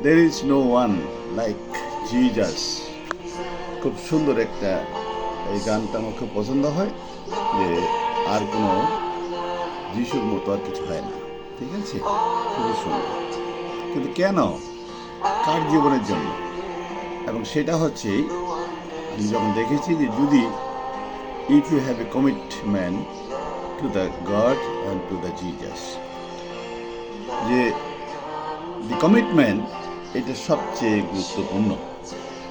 There is no one like Jesus. খুব সুন্দর একটা এই গানটা আমার খুব পছন্দ হয় যে আর কোনো যিশুর মতো আর কিছু হয় না, ঠিক আছে, খুবই সুন্দর। কিন্তু কেন, কার জীবনের জন্য? এবং সেটা হচ্ছে আমি যখন দেখেছি যে যদি if you have a commitment to the God and to the Jesus, যে দি কমিটমেন্ট এটা সবচেয়ে গুরুত্বপূর্ণ।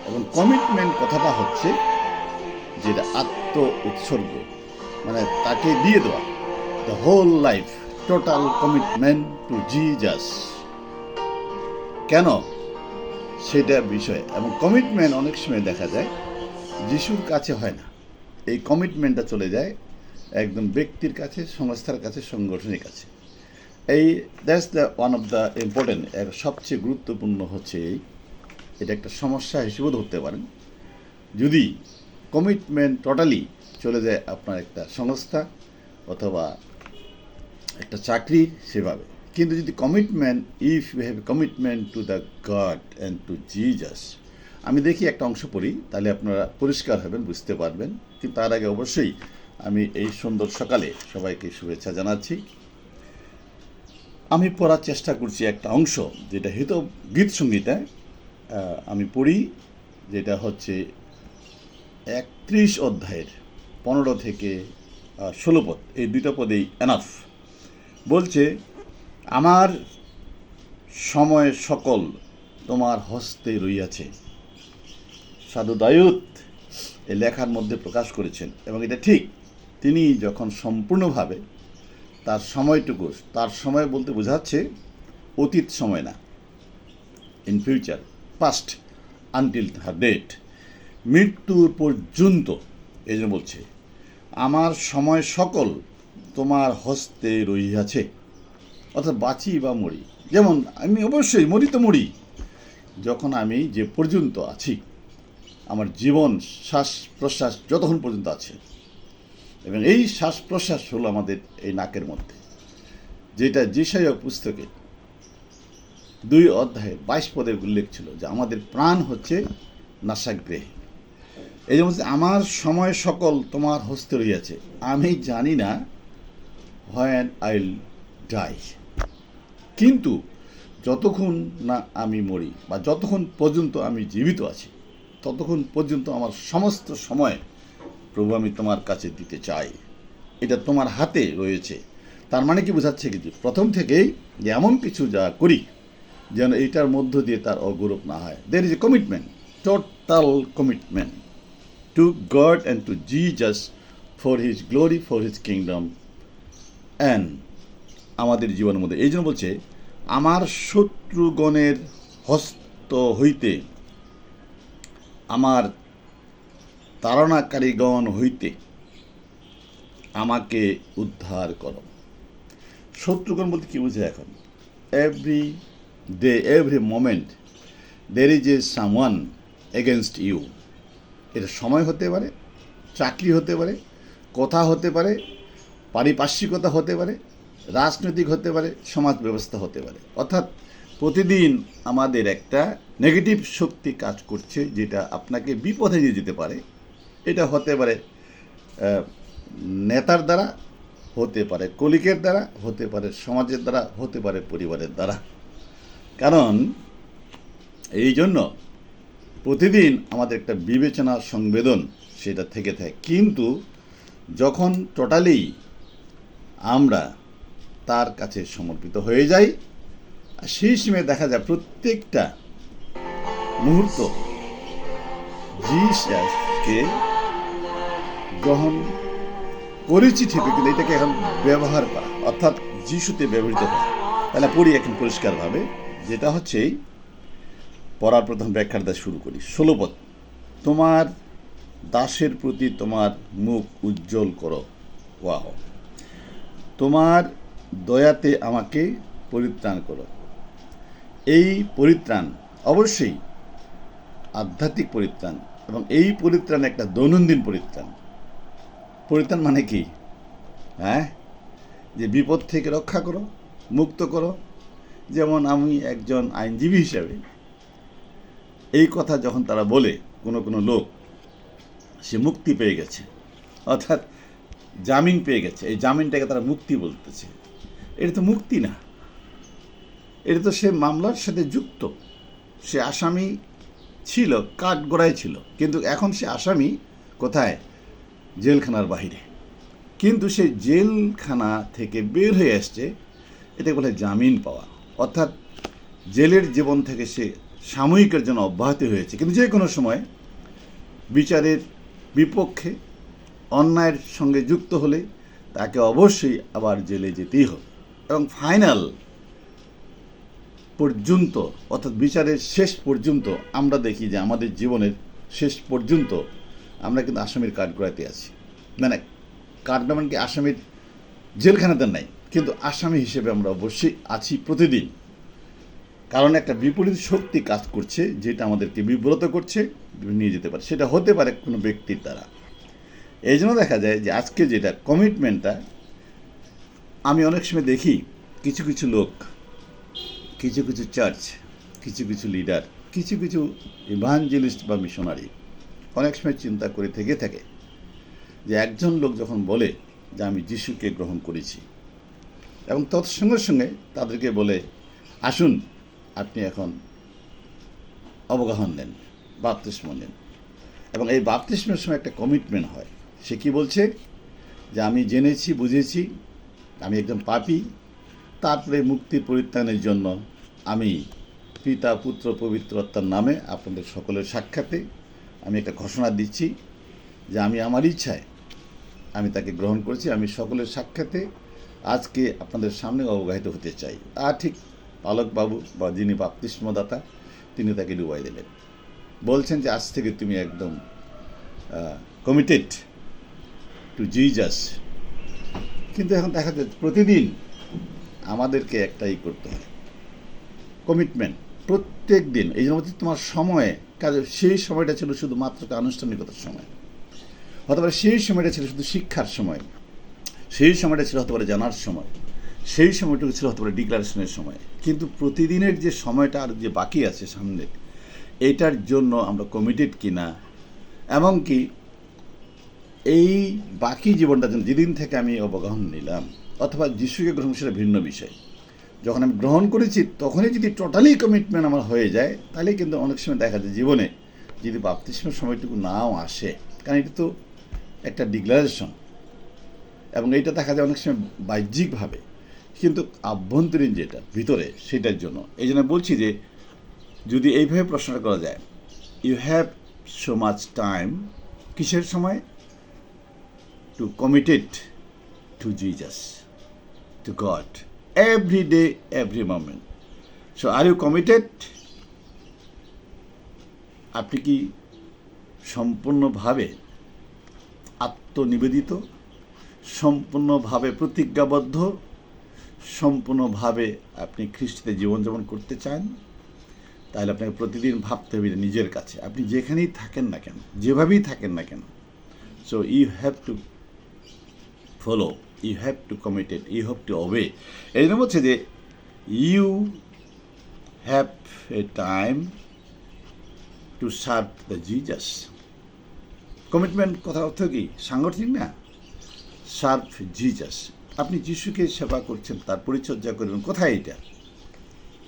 এবং কমিটমেন্ট কথাটা হচ্ছে যেটা আত্ম উৎসর্গ, মানে তাকে দিয়ে দেওয়া, the whole life, total commitment to Jesus. কেন সেটা বিষয়। এবং কমিটমেন্ট অনেক সময় দেখা যায় যিশুর কাছে হয় না, এই কমিটমেন্টটা চলে যায় একদম ব্যক্তির কাছে, সংস্থার কাছে, সংগঠনের কাছে। এই that's the one of the important, সবচেয়ে গুরুত্বপূর্ণ হচ্ছে এটা একটা সমস্যা হিসেবেও ধরতে পারেন যদি কমিটমেন্ট টোটালি চলে যায় আপনার একটা সংস্থা অথবা একটা চাকরি সেভাবে। কিন্তু যদি commitment, if you have commitment to the God and to Jesus, আমি দেখি একটা অংশ পড়ি, তাহলে আপনারা পরিষ্কার হবেন, বুঝতে পারবেন। কিন্তু তার আগে অবশ্যই আমি এই সুন্দর সকালে সবাইকে শুভেচ্ছা জানাচ্ছি। আমি পড়ার চেষ্টা করছি একটা অংশ যেটা হিত গীত সঙ্গীতায় আমি পড়ি, যেটা হচ্ছে 31 অধ্যায়ের 15 থেকে 16 পদ, এই দুটো পদেই এনাফ। বলছে, আমার সময় সকল তোমার হস্তে রইয়াছে। সাধু দায়ুদ এই লেখার মধ্যে প্রকাশ করেছেন, এবং এটা ঠিক। তিনি যখন সম্পূর্ণভাবে তার সময়টুকু, তার সময় বলতে বোঝাচ্ছে অতীত সময় না, in future, past, until her death, মৃত্যুর পর্যন্ত। এই জন্য বলছে, আমার সময় সকল তোমার হস্তে রহিয়াছে। অর্থাৎ বাঁচি বা মরি, যেমন আমি অবশ্যই মরি তো মরি, যখন আমি যে পর্যন্ত আছি, আমার জীবন শ্বাস প্রশ্বাস যতক্ষণ পর্যন্ত আছে। এবং এই শ্বাস প্রশ্বাস হলো আমাদের এই নাকের মধ্যে, যেটা যেসায়া পুস্তকে 2 অধ্যায়ে 22 পদের উল্লেখ ছিল যে আমাদের প্রাণ হচ্ছে নাসাগ্রেহে। এই জন্য আমার সময় সকল তোমার হস্তে রহিয়াছে, আমি জানি না হোয়েন আইল ডাই। কিন্তু যতক্ষণ না আমি মরি বা যতক্ষণ পর্যন্ত আমি জীবিত আছি, ততক্ষণ পর্যন্ত আমার সমস্ত সময় প্রভু আমি তোমার কাছে দিতে চাই। এটা তোমার হাতে রয়েছে। তার মানে কি বোঝাচ্ছে কিছু? প্রথম থেকেই যে এমন কিছু যা করি যেন এইটার মধ্য দিয়ে তার অগৌরব না হয়। There is a commitment, total commitment to God and to Jesus, for his glory, for his kingdom and আমাদের জীবনের মধ্যে। এই জন্য বলছে, আমার শত্রুগণের হস্ত হইতে, আমার তাড়নাকারীগণ হইতে আমাকে উদ্ধার করো। শত্রুগণ বলতে কী বুঝে এখন? Every day, every moment there is a someone against you. এটা সময় হতে পারে, চাকরি হতে পারে, কথা হতে পারে, পারিপার্শ্বিকতা হতে পারে, রাজনৈতিক হতে পারে, সমাজ ব্যবস্থা হতে পারে। অর্থাৎ প্রতিদিন আমাদের একটা নেগেটিভ শক্তি কাজ করছে, যেটা আপনাকে বিপথে নিয়ে যেতে পারে। এটা হতে পারে নেতার দ্বারা, হতে পারে কলিকের দ্বারা, হতে পারে সমাজের দ্বারা, হতে পারে পরিবারের দ্বারা। কারণ এই জন্য প্রতিদিন আমাদের একটা বিবেচনা, সংবেদন সেটা থেকে থাকে। কিন্তু যখন টোটালি আমরা তার কাছে সমর্পিত হয়ে যাই, সেই সময় দেখা যায় প্রত্যেকটা মুহূর্ত জিসাসকে গ্রহণ করেছি ঠিকই, কিন্তু এটাকে এখন ব্যবহার করা, অর্থাৎ যিশুতে ব্যবহৃত করা। তাহলে পড়ি এখন পরিষ্কারভাবে, যেটা হচ্ছে পড়ার প্রথম ব্যাখ্যাটা শুরু করি। 16 পদ, তোমার দাসের প্রতি তোমার মুখ উজ্জ্বল করো। ওয়াহ! তোমার দয়াতে আমাকে পরিত্রাণ করো। এই পরিত্রাণ অবশ্যই আধ্যাত্মিক পরিত্রাণ, এবং এই পরিত্রাণ একটা দৈনন্দিন পরিত্রাণ। পরিত্রাণ মানে কি? হ্যাঁ, যে বিপদ থেকে রক্ষা করো, মুক্ত করো। যেমন আমি একজন আইনজীবী হিসাবে এই কথা যখন তারা বলে কোনো লোক সে মুক্তি পেয়ে গেছে, অর্থাৎ জামিন পেয়ে গেছে, এই জামিনটাকে তারা মুক্তি বলতেছে। এটা তো মুক্তি না, এটা তো সে মামলার সাথে যুক্ত, সে আসামি ছিল, কাঠগড়ায় ছিল, কিন্তু এখন সে আসামি কোথায়? জেলখানার বাহিরে। কিন্তু সে জেলখানা থেকে বের হয়ে আসছে, এটা বলে জামিন পাওয়া, অর্থাৎ জেলের জীবন থেকে সে সাময়িকের জন্য অব্যাহতি হয়েছে, কিন্তু যে কোনো সময় বিচারের বিপক্ষে অন্যায়ের সঙ্গে যুক্ত হলে তাকে অবশ্যই আবার জেলে যেতেই হবে। এবং ফাইনাল পর্যন্ত, অর্থাৎ বিচারের শেষ পর্যন্ত আমরা দেখি যে আমাদের জীবনের শেষ পর্যন্ত আমরা কিন্তু আসামির কাঠগড়াইতে আছি। মানে কাঠগড়া মানে কি আসামির জেলখানাতে নাই, কিন্তু আসামি হিসেবে আমরা অবশ্যই আছি প্রতিদিন। কারণ একটা বিপরীত শক্তি কাজ করছে, যেটা আমাদেরকে বিব্রত করছে, নিয়ে যেতে পারে। সেটা হতে পারে কোনো ব্যক্তির দ্বারা। এই জন্য দেখা যায় যে আজকে যেটা কমিটমেন্টটা, আমি অনেক সময় দেখি কিছু কিছু লোক, কিছু কিছু চার্চ, কিছু কিছু লিডার, কিছু কিছু ইভাঞ্জেলিস্ট বা মিশনারি অনেক সময় চিন্তা করে থেকে থাকে যে একজন লোক যখন বলে যে আমি যিশুকে গ্রহণ করেছি, এবং তৎসঙ্গে সঙ্গে তাদেরকে বলে আসুন আপনি এখন অবগাহন নেন, বাপ্তিস্ম নেন, এবং এই বাপ্তিস্মের সময় একটা কমিটমেন্ট হয়। সে কি বলছে? যে আমি জেনেছি, বুঝেছি, আমি একজন পাপী, তারপরে মুক্তির পরিত্রাণের জন্য আমি পিতা, পুত্র, পবিত্র আত্মার নামে আপনাদের সকলের সাক্ষাতে আমি একটা ঘোষণা দিচ্ছি যে আমি আমার ইচ্ছায় আমি তাকে গ্রহণ করেছি। আমি সকলের সাক্ষাতে আজকে আপনাদের সামনে অবগাহিত হতে চাই। আর ঠিক পালকবাবু বা যিনি বাপ্তিস্মদাতা, তিনি তাকে ডুবাই দিলেন, বলছেন যে আজ থেকে তুমি একদম কমিটেড টু জিজাস। কিন্তু এখন দেখা যায় প্রতিদিন আমাদেরকে একটাই করতে হয়, কমিটমেন্ট প্রত্যেক দিন। এই জন্য তোমার সময়ে কাজে, সেই সময়টা ছিল শুধুমাত্র আনুষ্ঠানিকতার সময়, হতে পারে সেই সময়টা ছিল শুধু শিক্ষার সময়, সেই সময়টা ছিল হতে পারে জানার সময়, সেই সময়টুকু ছিল হতে পারে ডিক্লারেশনের সময়। কিন্তু প্রতিদিনের যে সময়টা আর যে বাকি আছে সামনে, এইটার জন্য আমরা কমিটেড কিনা, এমনকি এই বাকি জীবনটার জন্য যেদিন থেকে আমি অবগাহন নিলাম অথবা যিশুকে গ্রহণ, সেটা ভিন্ন বিষয়। যখন আমি গ্রহণ করেছি তখনই যদি টোটালি কমিটমেন্ট আমার হয়ে যায়, তাহলে কিন্তু অনেক সময় দেখা যায় জীবনে যদি বাপ্তিস্মের সময়টুকু নাও আসে, কারণ এটা তো একটা ডিক্লারেশন, এবং এইটা দেখা যায় অনেক সময় বাহ্যিকভাবে, কিন্তু আভ্যন্তরীণ যেটা ভিতরে সেটার জন্য। এই জন্য বলছি যে যদি এইভাবে প্রশ্নটা করা যায়, you have so much time, কিসের সময়? To committed to Jesus, to God, every day, every moment. So are you committed? আপনি কি সম্পূর্ণভাবে আত্মনিবেদিত, সম্পূর্ণভাবে প্রতিজ্ঞাবদ্ধ, সম্পূর্ণভাবে আপনি খ্রিস্টতে জীবনযাপন করতে চান? তাহলে আপনাকে প্রতিদিন ভাবতে হবে নিজের কাছে, আপনি যেখানেই থাকেন না কেন, যেভাবেই থাকেন না কেন, so you have to follow, you have to commit it, you have to obey. এই জন্য বলছে যে you have a time to serve the Jesus. Commitment কথার অর্থ কি? সাংগঠনিক না, সার্ভ জিজাস। আপনি যিশুকে সেবা করছেন, তার পরিচর্যা করবেন। কোথায় এটা?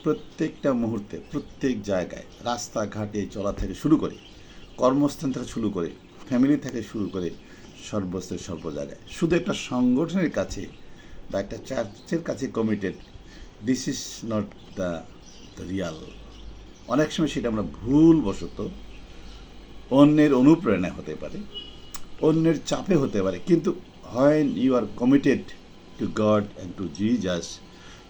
প্রত্যেকটা মুহূর্তে, প্রত্যেক জায়গায়, রাস্তাঘাটে চলা থেকে শুরু করে, কর্মস্থান থেকে শুরু করে, ফ্যামিলি থেকে শুরু করে, সর্বস্তরে সর্ব জায়গায়। শুধু একটা সংগঠনের কাছে বা একটা চার্চের কাছে committed, this is not the Real. অনেক সময় সেটা আমরা ভুলবশত অন্যের অনুপ্রেরণায় হতে পারে, অন্যের চাপে হতে পারে, কিন্তু when you are committed to God and to Jesus,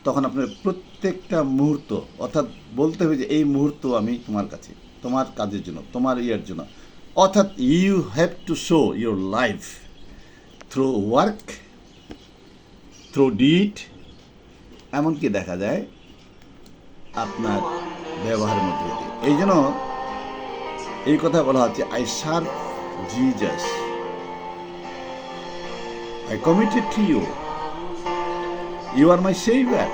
তখন আপনার প্রত্যেকটা মুহূর্ত, অর্থাৎ বলতে হবে যে এই মুহূর্ত আমি তোমার কাছে, তোমার কাজের জন্য, তোমার ইয়ার জন্য, অর্থাৎ you have to show your life through work, through deed, এমনকি দেখা যায় আপনার ব্যবহারের মধ্যে দিয়ে। এই জন্য এই কথা বলা হচ্ছে, I serve Jesus, I committed to you. You are my savior.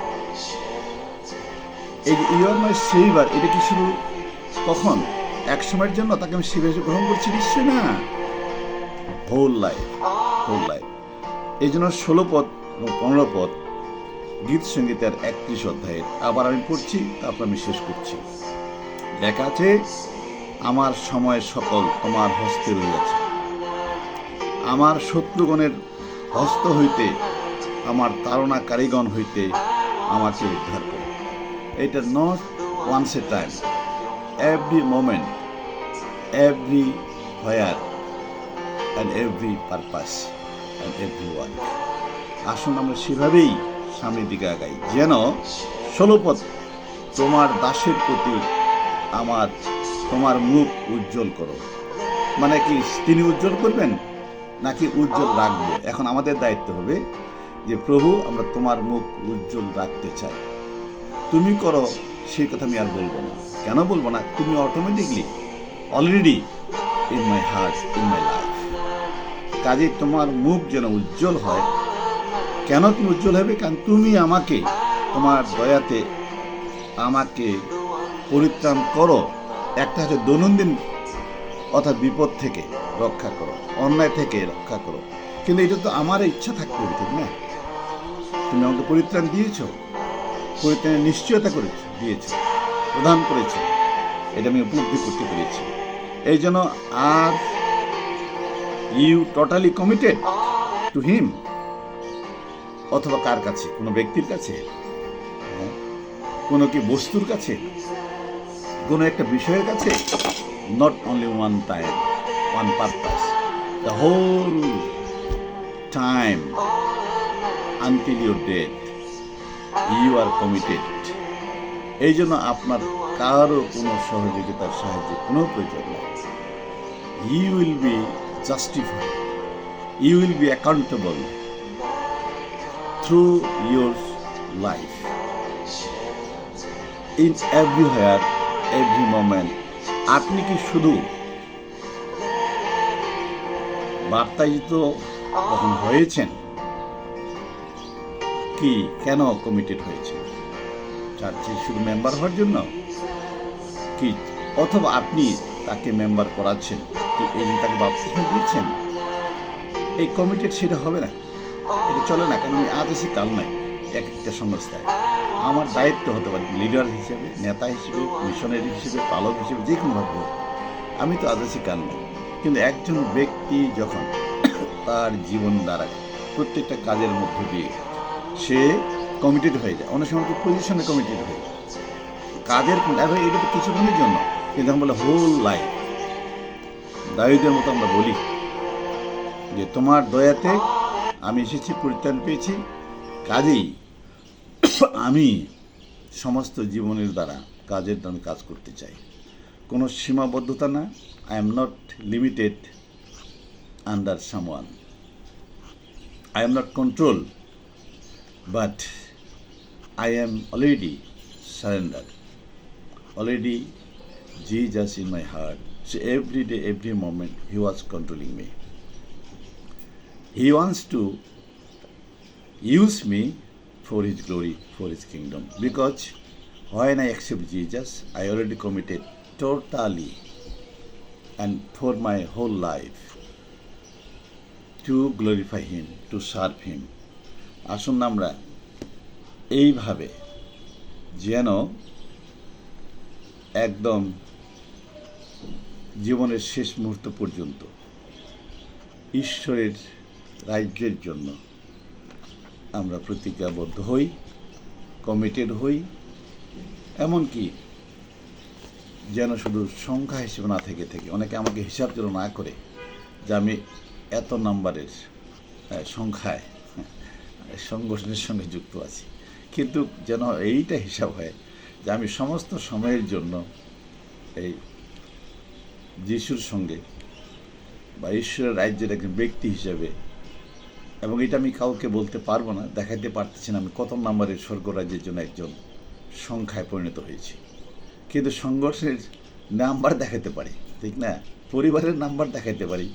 You are my savior. এটা কি শুধু কখন? এক সময়ের জন্য তাকে আমি শিবে গ্রহণ করছি নিশ্চয় না, হোল লাইফ। এই জন্য 16 পদ এবং 15 পদ গীত সঙ্গীতের 31 অধ্যায়ের আবার আমি পড়ছি, তারপর আমি শেষ করছি। লেখা আছে, আমার সময় সকল তোমার হস্তে রইয়াছে, আমার শত্রুগণের হস্ত হইতে, আমার তাড়নাকারীগণ হইতে আমাকে উদ্ধার করে। এটা not once a time, every moment, everywhere and every purpose and everyone. আসুন আমরা সেভাবেই সামনের দিকে আগাই, যেন 16 পদ, তোমার দাসের প্রতি তোমার মুখ উজ্জ্বল করো। মানে কি তিনি উজ্জ্বল করবেন নাকি উজ্জ্বল রাখবো? এখন আমাদের দায়িত্ব হবে যে প্রভু, আমরা তোমার মুখ উজ্জ্বল রাখতে চাই, তুমি করো, সেই কথা আমি আর বলবো না। কেন বলবো না? তুমি automatically already in my heart, in my life. কাজে তোমার মুখ যেন উজ্জ্বল হয়। কেন তুমি উজ্জ্বল হবে? কারণ তুমি আমাকে তোমার দয়াতে আমাকে পরিত্রাণ করো। একটা হচ্ছে দৈনন্দিন অর্থাৎ বিপদ থেকে রক্ষা করো, অন্যায় থেকে রক্ষা করো। কিন্তু এটা তো আমার ইচ্ছা থাকতে হবে, ঠিক না? তুমি আমাকে পরিত্রাণ দিয়েছ, পরিত্রাণের নিশ্চয়তা দিয়েছ, প্রদান করেছ, এটা আমি উপলব্ধি করতে পেরেছি। এই জন্য are you totally committed to him, অথবা কার কাছে? কোনো ব্যক্তির কাছে, কোনো কি বস্তুর কাছে, কোনো একটা বিষয়ের কাছে? Not only one time, one purpose, the whole time until your death you are committed. এই জন্য আপনার কারো কোনো সহযোগিতার সাহায্যে কোনো প্রয়োজন নেই। You will be justified, you will be accountable through your life, in everywhere, every moment. আপনি কি শুধু বার্তায়িত যখন হয়েছেন, কি কেন কমিটেড হয়েছেন? চার্চে শুধু মেম্বার হওয়ার জন্য কি? অথবা আপনি তাকে মেম্বার করাচ্ছেন, কি এই জন্য তাকে বাপ্তিস্ম দিচ্ছেন? এই কমিটেড সেটা হবে না, এটা চলে না। কারণ আমি আজ এসে কাল নাই, এক একটা সংস্থায় আমার দায়িত্ব হতে পারে লিডার হিসেবে, নেতা হিসেবে, মিশনারি হিসেবে, পালক হিসেবে, যে কোনোভাবে হোক। আমি তো আজ এসে কাল নাই। কিন্তু একজন ব্যক্তি যখন তার জীবন দ্বারা প্রত্যেকটা কাজের মধ্য দিয়ে সে কমিটেড হয়ে যায়, অনেক সময় পজিশনে কমিটেড হয়ে যায় কাজের, এটা তো কিছুক্ষণের জন্য, কিন্তু আমরা বলে হোল লাইফ। দাউদের মতো আমরা বলি যে তোমার দয়াতে আমি এসেছি, পরিত্রাণ পেয়েছি, কাজেই আমি সমস্ত জীবনের দ্বারা কাজের দ্বারা কাজ করতে চাই। কোনো সীমাবদ্ধতা না। I am not limited under someone, I am not control, but I am already surrendered, already Jesus in my heart. So every day, every moment, He was controlling me. He wants to use me for His glory, for His kingdom. Because when I accept Jesus, I already committed totally and for my whole life to glorify Him, to serve Him. আসুন আমরা এইভাবে যেন একদম জীবনের শেষ মুহূর্ত পর্যন্ত ঈশ্বরের রাজ্যের জন্য আমরা প্রতিজ্ঞাবদ্ধ হই, কমিটেড হই। এমনকি যেন শুধু সংখ্যা হিসেবে না থেকে অনেকে আমাকে হিসাব যেন না করে যে আমি এত নাম্বারের সংখ্যায় সংগঠনের সঙ্গে যুক্ত আছি, কিন্তু যেন এইটা হিসাব হয় যে আমি সমস্ত সময়ের জন্য এই যিশুর সঙ্গে বা ঈশ্বরের রাজ্যের একজন ব্যক্তি হিসাবে, এবং এটা আমি কাউকে বলতে পারবো না, দেখাতে পারতেছি না আমি কত নাম্বারের স্বর্গ রাজ্যের জন্য একজন সংখ্যায় পরিণত হয়েছি। কিন্তু সংঘর্ষের নাম্বার দেখাতে পারি, ঠিক না? পরিবারের নাম্বার দেখাতে পারি,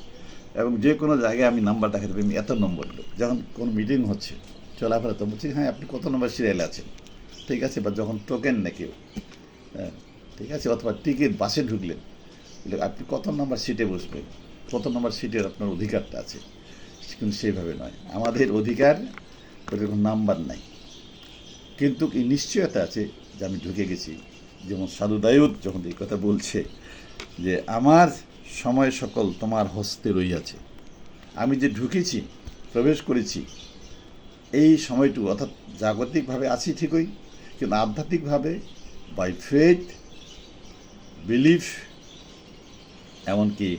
এবং যে কোনো জায়গায় আমি নাম্বার দেখাতে পারি, আমি এত নম্বর লোক। যখন কোনো মিটিং হচ্ছে, চলাফেরা তো বলছি, হ্যাঁ আপনি কত নম্বর সিরিয়ালে আছেন, ঠিক আছে। বা যখন টোকেন না কেউ, হ্যাঁ ঠিক আছে, অথবা টিকিট বাসে ঢুকলেন, আপনি কত নম্বর সিটে বসবেন, কত নম্বর সিটের আপনার অধিকারটা আছে, কিন্তু সেইভাবে নয়। আমাদের অধিকার ওরকম নাম্বার নাই, কিন্তু এই নিশ্চয়তা আছে যে আমি ঢুকে গেছি। যেমন সাধু দায়ুদ যখন এই কথা বলছে যে আমার সময় সকল তোমার হস্তে রইয়াছে, আমি যে ঢুকেছি, প্রবেশ করেছি, এই সময়টুকু অর্থাৎ জাগতিকভাবে আছি ঠিকই, কিন্তু আধ্যাত্মিকভাবে বাই ফেথ, বিলিফ, এমনকি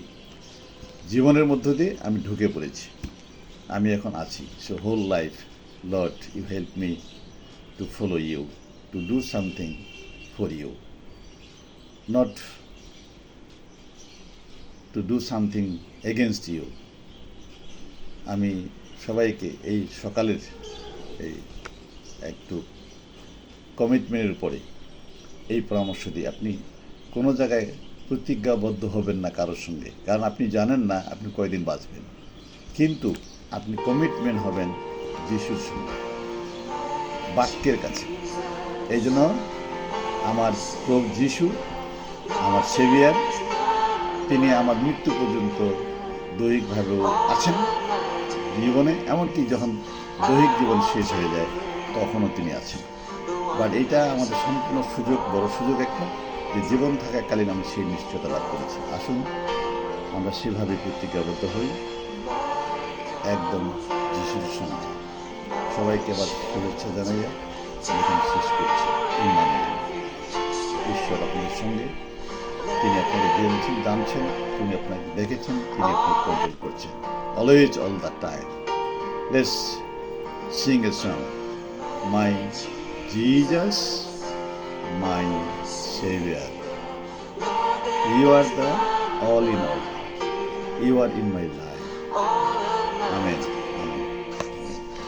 জীবনের মধ্য দিয়ে আমি ঢুকে পড়েছি, আমি এখন আছি। So whole life Lord you help me to follow you, to do something for you, not to do something against you. আমি সবাইকে এই সকালের এই একটু কমিটমেন্টের উপরে এই পরামর্শ দিই, আপনি কোনো জায়গায় প্রতিজ্ঞাবদ্ধ হবেন না কারোর সঙ্গে, কারণ আপনি জানেন না আপনি কয়দিন বাঁচবেন, কিন্তু আপনি কমিটমেন্ট হবেন যিশুর সঙ্গে, বাক্যের কাছে। এই জন্য আমার প্রভু যিশু, আমার সেভিয়ার, তিনি আমার মৃত্যু পর্যন্ত দৈহিকভাবেও আছেন জীবনে, এমনকি যখন দৈহিক জীবন শেষ হয়ে যায় তখনও তিনি আছেন। বাট এটা আমাদের সম্পূর্ণ সুযোগ, বড় সুযোগ একটা, যে জীবন থাকাকালীন আমি সেই নিশ্চয়তা লাভ করেছি। আসুন আমরা সেভাবে প্রতিজ্ঞাবদ্ধ হই একদম যিশুর সঙ্গে। সবাইকে আবার শুভেচ্ছা জানাইয়া এখন শেষ করছি। ঈশ্বর আপনাদের সঙ্গে, তিনি আপনাকে জেনেছেন, জানছেন, তিনি আপনাকে দেখেছেন, তিনি আপনাকে কন্ট্রোল করছেন always, all the time. Let's sing a song, my Jesus, my saviour, you are the all in all, you are in my life.